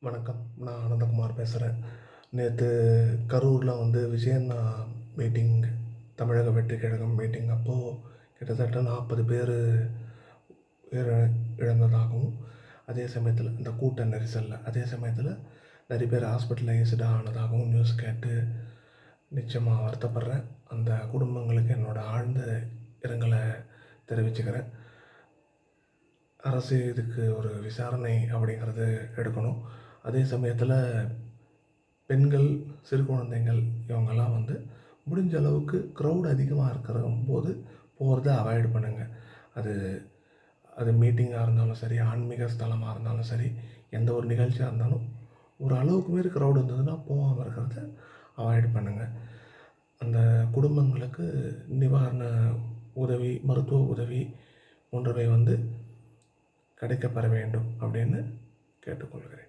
வணக்கம். நான் ஆனந்தகுமார் பேசுகிறேன். நேற்று கரூரில் விஜயண்ணா மீட்டிங், தமிழக வெற்றி கழகம் மீட்டிங் அப்போது கிட்டத்தட்ட 40 பேர் இழந்ததாகவும், அதே சமயத்தில் இந்த கூட்ட நெரிசலில் அதே சமயத்தில் நிறைய பேர் ஹாஸ்பிட்டலைஸ்டாக ஆனதாகவும் நியூஸ் கேட்டு நிச்சயமாக வருத்தப்படுறேன். அந்த குடும்பங்களுக்கு என்னோடய ஆழ்ந்த இரங்கலை தெரிவிச்சுக்கிறேன். அரசு இதுக்கு ஒரு விசாரணை அப்படிங்கிறது எடுக்கணும். அதே சமயத்தில் பெண்கள், சிறு குழந்தைகள் இவங்கெல்லாம் முடிஞ்ச அளவுக்கு க்ரௌட் அதிகமாக இருக்கிற போது போகிறத அவாய்ட் பண்ணுங்கள். அது அது மீட்டிங்காக இருந்தாலும் சரி, ஆன்மீக ஸ்தலமாக இருந்தாலும் சரி, எந்த ஒரு நிகழ்ச்சியாக இருந்தாலும் ஒரு அளவுக்கு மீறி க்ரௌட் இருந்ததுன்னா போகாமல் இருக்கிறத அவாய்ட் பண்ணுங்கள். அந்த குடும்பங்களுக்கு நிவாரண உதவி, மருத்துவ உதவி போன்றவை கிடைக்கப்பெற வேண்டும் அப்படின்னு கேட்டுக்கொள்கிறேன்.